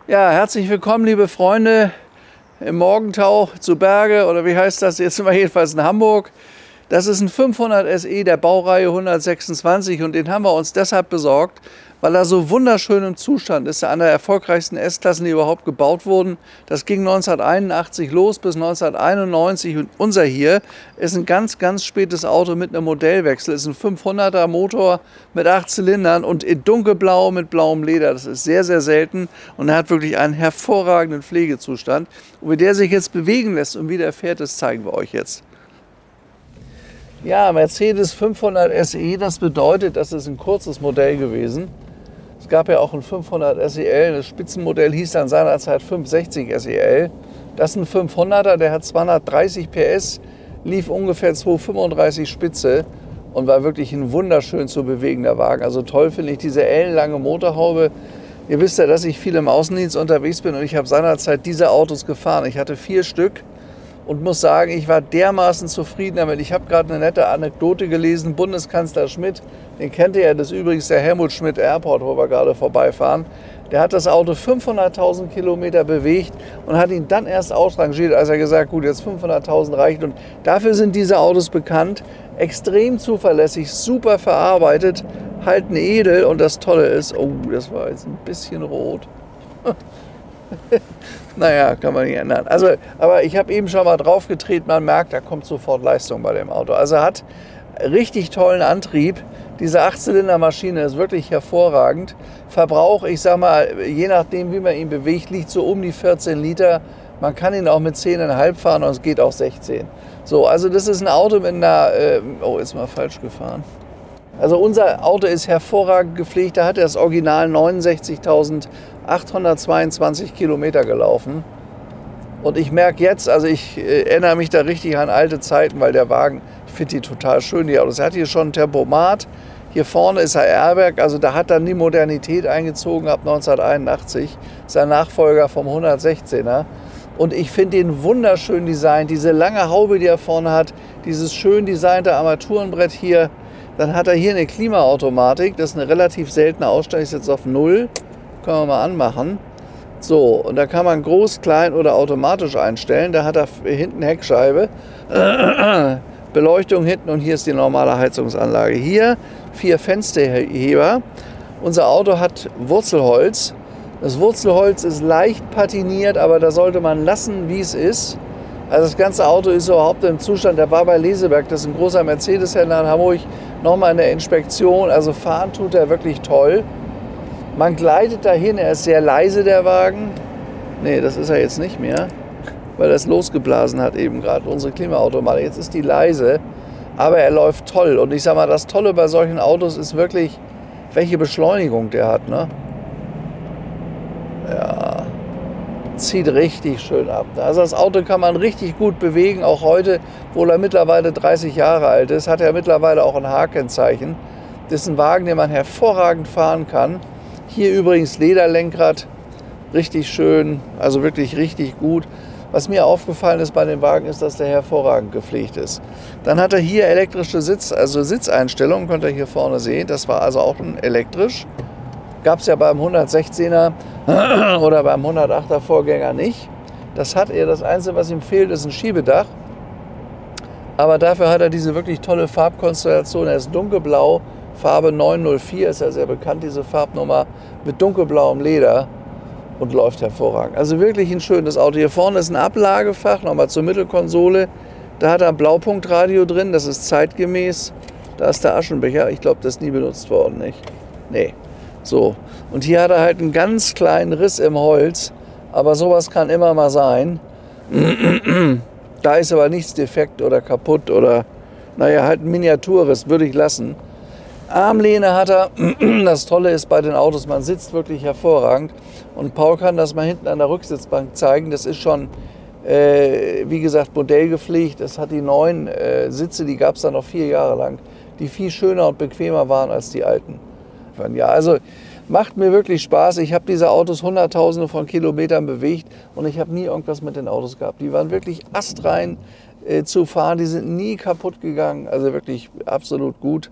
Ja, herzlich willkommen, liebe Freunde, im Morgentau zu Berge, oder wie heißt das? Jetzt sind wir jedenfalls in Hamburg. Das ist ein 500 SE der Baureihe 126 und den haben wir uns deshalb besorgt, weil er so wunderschön im Zustand ist. Einer der erfolgreichsten S-Klassen, die überhaupt gebaut wurden. Das ging 1981 los bis 1991 und unser hier ist ein ganz, ganz spätes Auto mit einem Modellwechsel. Es ist ein 500er Motor mit 8 Zylindern und in dunkelblau mit blauem Leder. Das ist sehr, sehr selten und er hat wirklich einen hervorragenden Pflegezustand. Und wie der sich jetzt bewegen lässt und wie der fährt, das zeigen wir euch jetzt. Ja, Mercedes 500 SE, das bedeutet, das ist ein kurzes Modell gewesen. Es gab ja auch ein 500 SEL, das Spitzenmodell hieß dann seinerzeit 560 SEL. Das ist ein 500er, der hat 230 PS, lief ungefähr 235 Spitze und war wirklich ein wunderschön zu bewegender Wagen. Also toll finde ich diese ellenlange Motorhaube. Ihr wisst ja, dass ich viel im Außendienst unterwegs bin und ich habe seinerzeit diese Autos gefahren. Ich hatte 4 Stück. Und muss sagen, ich war dermaßen zufrieden damit. Ich habe gerade eine nette Anekdote gelesen. Bundeskanzler Schmidt, den kennt ihr ja, das ist übrigens der Helmut Schmidt Airport, wo wir gerade vorbeifahren. Der hat das Auto 500.000 Kilometer bewegt und hat ihn dann erst ausrangiert, als er gesagt hat, gut, jetzt 500.000 reicht. Und dafür sind diese Autos bekannt. Extrem zuverlässig, super verarbeitet, halten edel. Und das Tolle ist, oh, das war jetzt ein bisschen rot. Naja, kann man nicht ändern. Also, aber ich habe eben schon mal drauf getreten, man merkt, da kommt sofort Leistung bei dem Auto. Also hat richtig tollen Antrieb. Diese 8-Zylinder-Maschine ist wirklich hervorragend. Verbrauch, ich sag mal, je nachdem wie man ihn bewegt, liegt so um die 14 Liter. Man kann ihn auch mit 10,5 fahren und es geht auch 16. So, also das ist ein Auto mit einer, oh, ist mal falsch gefahren. Also unser Auto ist hervorragend gepflegt, da hat er das Original 69.822 Kilometer gelaufen. Und ich merke jetzt, also ich erinnere mich da richtig an alte Zeiten, weil der Wagen, ich finde die total schön, die Autos. Er hat hier schon ein Tempomat, hier vorne ist er Airbag, also da hat dann die Modernität eingezogen ab 1981, sein Nachfolger vom 116er. Und ich finde den wunderschön designt, diese lange Haube, die er vorne hat, dieses schön designte Armaturenbrett hier. Dann hat er hier eine Klimaautomatik, das ist eine relativ seltene Ausstattung, ist jetzt auf 0, können wir mal anmachen. So, und da kann man groß, klein oder automatisch einstellen. Da hat er hinten Heckscheibe, Beleuchtung hinten und hier ist die normale Heizungsanlage. Hier 4 Fensterheber. Unser Auto hat Wurzelholz. Das Wurzelholz ist leicht patiniert, aber da sollte man lassen, wie es ist. Also das ganze Auto ist überhaupt im Zustand, der war bei Leseberg, das ist ein großer Mercedes-Händler in Hamburg, nochmal in der Inspektion, also fahren tut er wirklich toll. Man gleitet dahin, er ist sehr leise, der Wagen. Nee, das ist er jetzt nicht mehr, weil er es losgeblasen hat eben gerade, unsere Klimaautomatik. Jetzt ist die leise, aber er läuft toll. Und ich sag mal, das Tolle bei solchen Autos ist wirklich, welche Beschleunigung der hat, ne? Ja. Zieht richtig schön ab. Also das Auto kann man richtig gut bewegen, auch heute, obwohl er mittlerweile 30 Jahre alt ist, hat er mittlerweile auch ein H-Kennzeichen. Das ist ein Wagen, den man hervorragend fahren kann. Hier übrigens Lederlenkrad, richtig schön, also wirklich richtig gut. Was mir aufgefallen ist bei dem Wagen ist, dass der hervorragend gepflegt ist. Dann hat er hier elektrische Sitzeinstellungen, könnt ihr hier vorne sehen. Das war also auch schon elektrisch. Gab es ja beim 116er oder beim 108er Vorgänger nicht. Das hat er, das Einzige, was ihm fehlt, ist ein Schiebedach. Aber dafür hat er diese wirklich tolle Farbkonstellation. Er ist dunkelblau, Farbe 904, ist ja sehr bekannt, diese Farbnummer, mit dunkelblauem Leder und läuft hervorragend. Also wirklich ein schönes Auto. Hier vorne ist ein Ablagefach, nochmal zur Mittelkonsole. Da hat er ein Blaupunktradio drin, das ist zeitgemäß. Da ist der Aschenbecher, ich glaube, das ist nie benutzt worden, nicht? Nee. So, und hier hat er halt einen ganz kleinen Riss im Holz, aber sowas kann immer mal sein. Da ist aber nichts defekt oder kaputt oder, naja, halt ein Miniaturriss, würde ich lassen. Armlehne hat er, das Tolle ist bei den Autos, man sitzt wirklich hervorragend. Und Paul kann das mal hinten an der Rücksitzbank zeigen, das ist schon, wie gesagt, modellgepflegt. Das hat die neuen Sitze, die gab es dann noch 4 Jahre lang, die viel schöner und bequemer waren als die alten. Ja, also macht mir wirklich Spaß. Ich habe diese Autos Hunderttausende von Kilometern bewegt und ich habe nie irgendwas mit den Autos gehabt. Die waren wirklich astrein zu fahren, die sind nie kaputt gegangen, also wirklich absolut gut.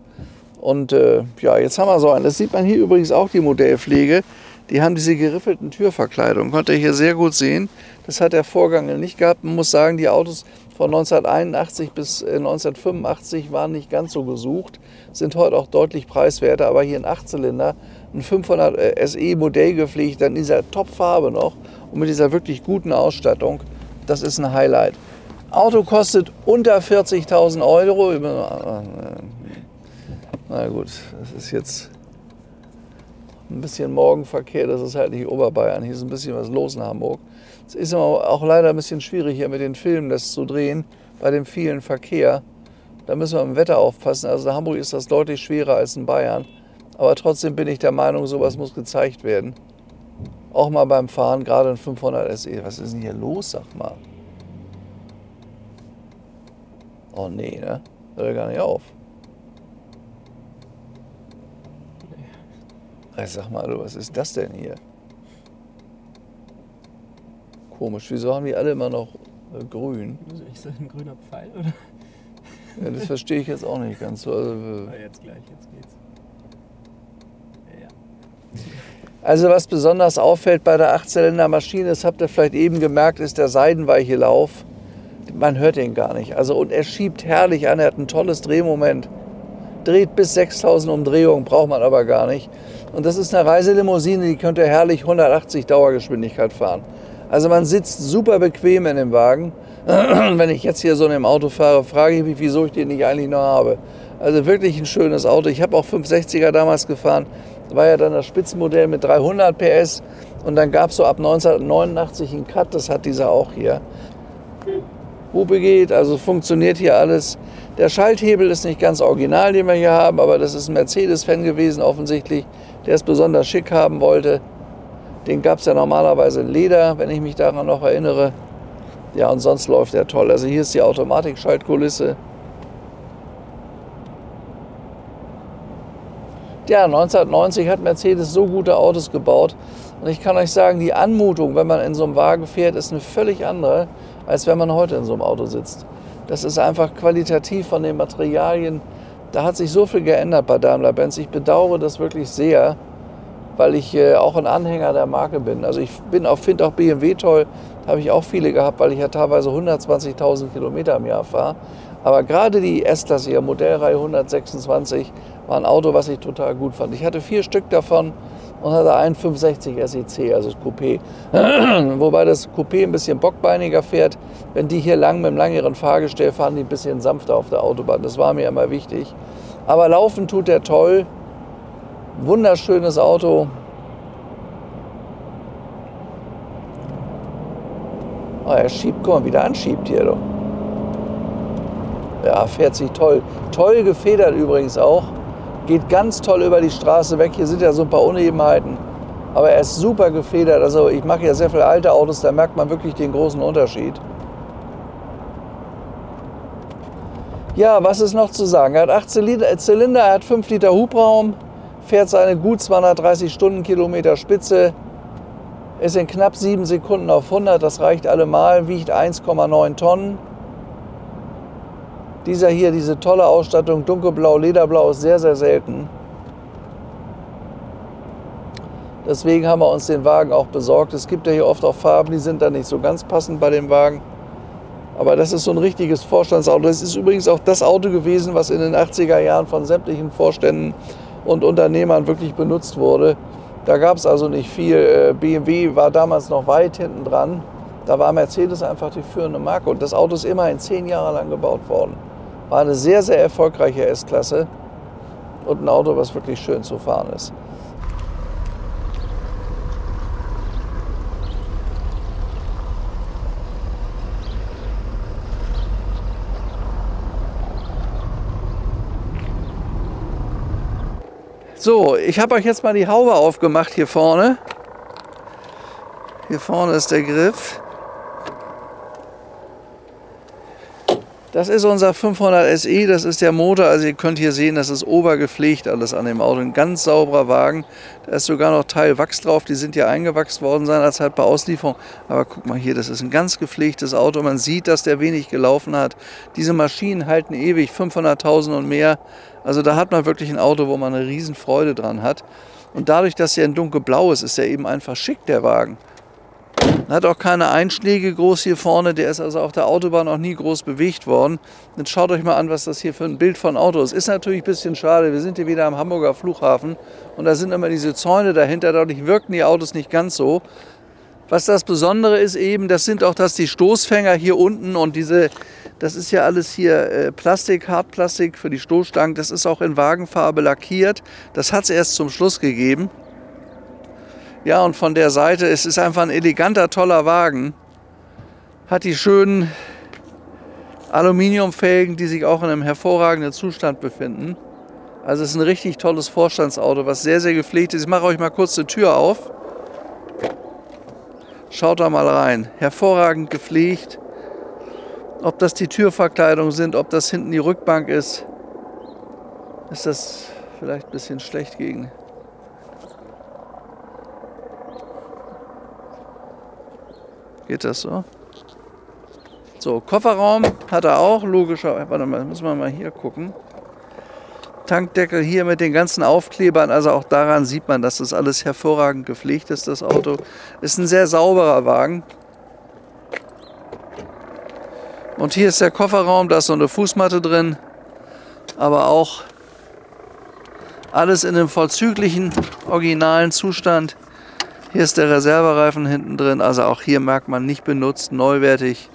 Und ja, jetzt haben wir so einen. Das sieht man hier übrigens auch, die Modellpflege. Die haben diese geriffelten Türverkleidungen, konnte ihr hier sehr gut sehen. Das hat der Vorgänger nicht gehabt. Man muss sagen, die Autos von 1981 bis 1985 waren nicht ganz so gesucht, sind heute auch deutlich preiswerter, aber hier ein 8-Zylinder, ein 500 SE Modell gepflegt, dann in dieser Top-Farbe noch und mit dieser wirklich guten Ausstattung, das ist ein Highlight. Auto kostet unter 40.000 Euro. Na gut, das ist jetzt ein bisschen Morgenverkehr, das ist halt nicht Oberbayern, hier ist ein bisschen was los in Hamburg. Es ist aber auch leider ein bisschen schwierig hier mit den Filmen das zu drehen, bei dem vielen Verkehr. Da müssen wir im Wetter aufpassen, also in Hamburg ist das deutlich schwerer als in Bayern. Aber trotzdem bin ich der Meinung, sowas muss gezeigt werden. Auch mal beim Fahren, gerade ein 500 SE. Was ist denn hier los, sag mal? Oh nee, ne? Hört ja gar nicht auf. Sag mal, du, was ist das denn hier? Komisch, wieso haben die alle immer noch grün? Ist das ein grüner Pfeil, oder? Ja, das verstehe ich jetzt auch nicht ganz so. Also, Jetzt gleich, jetzt geht's. Ja. Also was besonders auffällt bei der 8-Zylinder-Maschine, das habt ihr vielleicht eben gemerkt, ist der seidenweiche Lauf. Man hört den gar nicht. Also, und er schiebt herrlich an, er hat ein tolles Drehmoment. Dreht bis 6000 Umdrehungen, braucht man aber gar nicht. Und das ist eine Reiselimousine, die könnte herrlich 180 Dauergeschwindigkeit fahren. Also man sitzt super bequem in dem Wagen. Wenn ich jetzt hier so in dem Auto fahre, frage ich mich, wieso ich den nicht eigentlich noch habe. Also wirklich ein schönes Auto. Ich habe auch 560er damals gefahren. Das war ja dann das Spitzenmodell mit 300 PS. Und dann gab es so ab 1989 einen Cut, das hat dieser auch hier. Hupe geht, also funktioniert hier alles. Der Schalthebel ist nicht ganz original, den wir hier haben, aber das ist ein Mercedes-Fan gewesen offensichtlich, der es besonders schick haben wollte. Den gab es ja normalerweise in Leder, wenn ich mich daran noch erinnere. Ja, und sonst läuft der toll. Also hier ist die Automatik-Schaltkulisse. Ja, 1990 hat Mercedes so gute Autos gebaut. Und ich kann euch sagen, die Anmutung, wenn man in so einem Wagen fährt, ist eine völlig andere, als wenn man heute in so einem Auto sitzt. Das ist einfach qualitativ von den Materialien. Da hat sich so viel geändert bei Daimler-Benz. Ich bedauere das wirklich sehr, weil ich auch ein Anhänger der Marke bin. Also ich finde auch BMW toll, habe ich auch viele gehabt, weil ich ja teilweise 120.000 Kilometer im Jahr fahre. Aber gerade die S-Klasse, hier Modellreihe 126, war ein Auto, was ich total gut fand. Ich hatte 4 Stück davon und hatte einen 560 SEC, also das Coupé. Wobei das Coupé ein bisschen bockbeiniger fährt. Wenn die hier lang mit einem längeren Fahrgestell fahren, die ein bisschen sanfter auf der Autobahn. Das war mir immer wichtig. Aber laufen tut der toll. Wunderschönes Auto. Oh, er schiebt, guck mal, wie der anschiebt hier. Doch. Ja, fährt sich toll. Toll gefedert übrigens auch. Geht ganz toll über die Straße weg. Hier sind ja so ein paar Unebenheiten. Aber er ist super gefedert. Also ich mache ja sehr viele alte Autos, da merkt man wirklich den großen Unterschied. Ja, was ist noch zu sagen? Er hat 8 Zylinder, er hat 5 Liter Hubraum, fährt seine gut 230 Stundenkilometer Spitze, ist in knapp 7 Sekunden auf 100, das reicht allemal, wiegt 1,9 Tonnen. Dieser hier, diese tolle Ausstattung, dunkelblau, lederblau, ist sehr, sehr selten. Deswegen haben wir uns den Wagen auch besorgt. Es gibt ja hier oft auch Farben, die sind da nicht so ganz passend bei dem Wagen. Aber das ist so ein richtiges Vorstandsauto. Das ist übrigens auch das Auto gewesen, was in den 80er Jahren von sämtlichen Vorständen und Unternehmern wirklich benutzt wurde. Da gab es also nicht viel. BMW war damals noch weit hinten dran. Da war Mercedes einfach die führende Marke. Und das Auto ist immerhin 10 Jahre lang gebaut worden. War eine sehr, sehr erfolgreiche S-Klasse und ein Auto, was wirklich schön zu fahren ist. So, ich habe euch jetzt mal die Haube aufgemacht hier vorne. Hier vorne ist der Griff. Das ist unser 500 SE, das ist der Motor. Also ihr könnt hier sehen, das ist obergepflegt alles an dem Auto. Ein ganz sauberer Wagen. Da ist sogar noch Teil Wachs drauf. Die sind ja eingewachst worden seinerzeit bei Auslieferung. Aber guck mal hier, das ist ein ganz gepflegtes Auto. Man sieht, dass der wenig gelaufen hat. Diese Maschinen halten ewig, 500.000 und mehr. Also da hat man wirklich ein Auto, wo man eine riesen Freude dran hat. Und dadurch, dass er in dunkelblau ist, ist er eben einfach schick, der Wagen. Hat auch keine Einschläge groß hier vorne, der ist also auf der Autobahn auch nie groß bewegt worden. Jetzt schaut euch mal an, was das hier für ein Bild von Auto ist. Ist natürlich ein bisschen schade, wir sind hier wieder am Hamburger Flughafen und da sind immer diese Zäune dahinter, dadurch wirken die Autos nicht ganz so. Was das Besondere ist eben, das sind auch die Stoßfänger hier unten und das ist ja alles hier Plastik, Hartplastik für die Stoßstangen, das ist auch in Wagenfarbe lackiert. Das hat es erst zum Schluss gegeben. Ja, und von der Seite, es ist einfach ein eleganter, toller Wagen. Hat die schönen Aluminiumfelgen, die sich auch in einem hervorragenden Zustand befinden. Also es ist ein richtig tolles Vorstandsauto, was sehr, sehr gepflegt ist. Ich mache euch mal kurz die Tür auf. Schaut da mal rein. Hervorragend gepflegt. Ob das die Türverkleidung sind, ob das hinten die Rückbank ist, ist das vielleicht ein bisschen schlecht gegen. Geht das so? So, Kofferraum hat er auch, logischerweise. Warte mal, müssen wir mal hier gucken. Tankdeckel hier mit den ganzen Aufklebern, also auch daran sieht man, dass das alles hervorragend gepflegt ist, das Auto. Ist ein sehr sauberer Wagen. Und hier ist der Kofferraum, da ist so eine Fußmatte drin, aber auch alles in einem vorzüglichen, originalen Zustand. Hier ist der Reservereifen hinten drin, also auch hier merkt man nicht benutzt, neuwertig.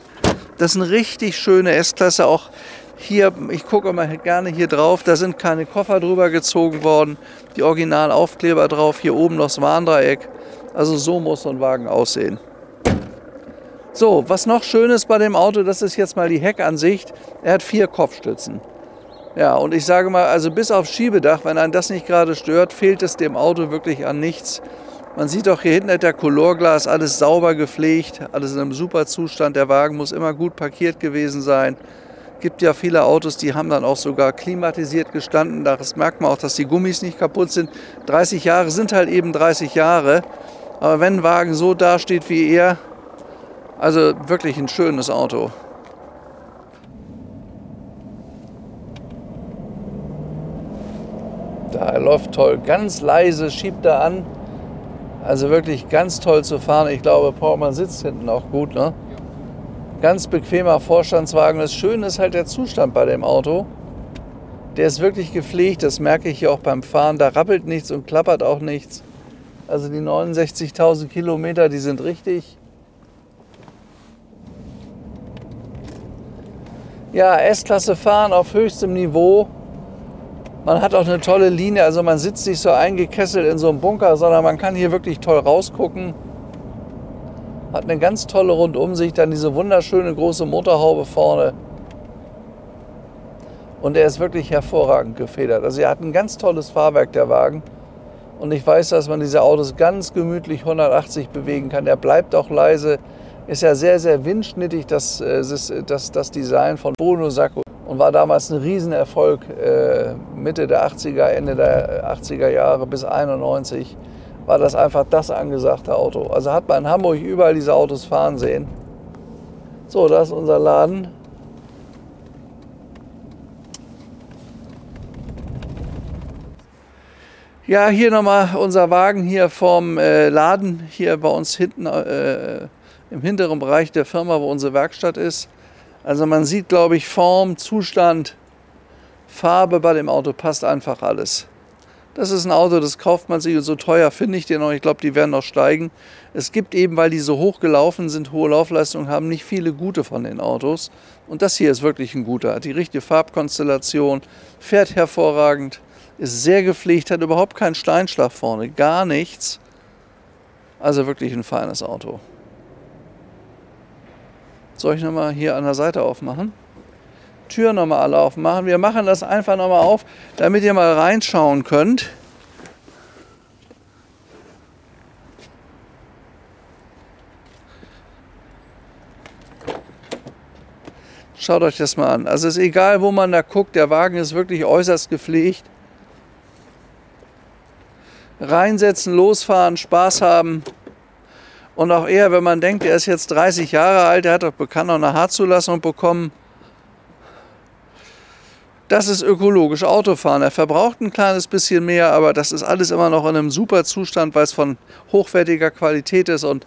Das ist eine richtig schöne S-Klasse, auch hier, ich gucke mal gerne hier drauf, da sind keine Koffer drüber gezogen worden, die Originalaufkleber drauf, hier oben noch das Warndreieck, also so muss so ein Wagen aussehen. So, was noch schön ist bei dem Auto, das ist jetzt mal die Heckansicht, er hat 4 Kopfstützen. Ja, und ich sage mal, also bis aufs Schiebedach, wenn einen das nicht gerade stört, fehlt es dem Auto wirklich an nichts. Man sieht auch hier hinten hat der Colorglas, alles sauber gepflegt, alles in einem super Zustand. Der Wagen muss immer gut parkiert gewesen sein. Gibt ja viele Autos, die haben dann auch sogar klimatisiert gestanden. Das merkt man auch, dass die Gummis nicht kaputt sind. 30 Jahre sind halt eben 30 Jahre. Aber wenn ein Wagen so dasteht wie er, also wirklich ein schönes Auto. Da läuft toll, ganz leise, schiebt er an. Also wirklich ganz toll zu fahren. Ich glaube, man sitzt hinten auch gut, ne? Ganz bequemer Vorstandswagen. Das Schöne ist halt der Zustand bei dem Auto. Der ist wirklich gepflegt, das merke ich hier auch beim Fahren. Da rappelt nichts und klappert auch nichts. Also die 69.000 Kilometer, die sind richtig. Ja, S-Klasse fahren auf höchstem Niveau. Man hat auch eine tolle Linie, also man sitzt nicht so eingekesselt in so einem Bunker, sondern man kann hier wirklich toll rausgucken. Hat eine ganz tolle Rundumsicht, dann diese wunderschöne große Motorhaube vorne. Und er ist wirklich hervorragend gefedert. Also er hat ein ganz tolles Fahrwerk, der Wagen. Und ich weiß, dass man diese Autos ganz gemütlich 180 bewegen kann. Der bleibt auch leise. Ist ja sehr, sehr windschnittig, das Design von Bono Sacco. Und war damals ein Riesenerfolg, Mitte der 80er, Ende der 80er Jahre bis 91 war das einfach das angesagte Auto. Also hat man in Hamburg überall diese Autos fahren sehen. So, das ist unser Laden. Ja, hier nochmal unser Wagen hier vom Laden, hier bei uns hinten im hinteren Bereich der Firma, wo unsere Werkstatt ist. Also man sieht, glaube ich, Form, Zustand, Farbe bei dem Auto, passt einfach alles. Das ist ein Auto, das kauft man sich, so teuer finde ich den noch, ich glaube, die werden noch steigen. Es gibt eben, weil die so hoch gelaufen sind, hohe Laufleistungen haben, nicht viele gute von den Autos. Und das hier ist wirklich ein guter, hat die richtige Farbkonstellation, fährt hervorragend, ist sehr gepflegt, hat überhaupt keinen Steinschlag vorne, gar nichts. Also wirklich ein feines Auto. Soll ich nochmal hier an der Seite aufmachen? Tür nochmal alle aufmachen. Wir machen das einfach nochmal auf, damit ihr mal reinschauen könnt. Schaut euch das mal an. Also es ist egal, wo man da guckt, der Wagen ist wirklich äußerst gepflegt. Reinsetzen, losfahren, Spaß haben. Und auch er, wenn man denkt, er ist jetzt 30 Jahre alt, er hat doch bekannt noch eine H-Zulassung bekommen. Das ist ökologisch Autofahren. Er verbraucht ein kleines bisschen mehr, aber das ist alles immer noch in einem super Zustand, weil es von hochwertiger Qualität ist. Und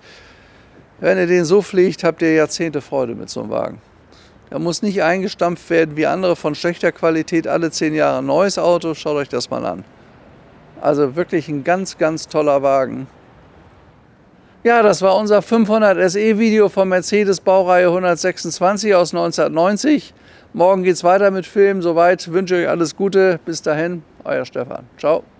wenn ihr den so pflegt, habt ihr Jahrzehnte Freude mit so einem Wagen. Er muss nicht eingestampft werden wie andere von schlechter Qualität, alle 10 Jahre ein neues Auto. Schaut euch das mal an. Also wirklich ein ganz, ganz toller Wagen. Ja, das war unser 500 SE Video von Mercedes Baureihe 126 aus 1990. Morgen geht es weiter mit Film. Soweit wünsche ich euch alles Gute. Bis dahin, euer Stefan. Ciao.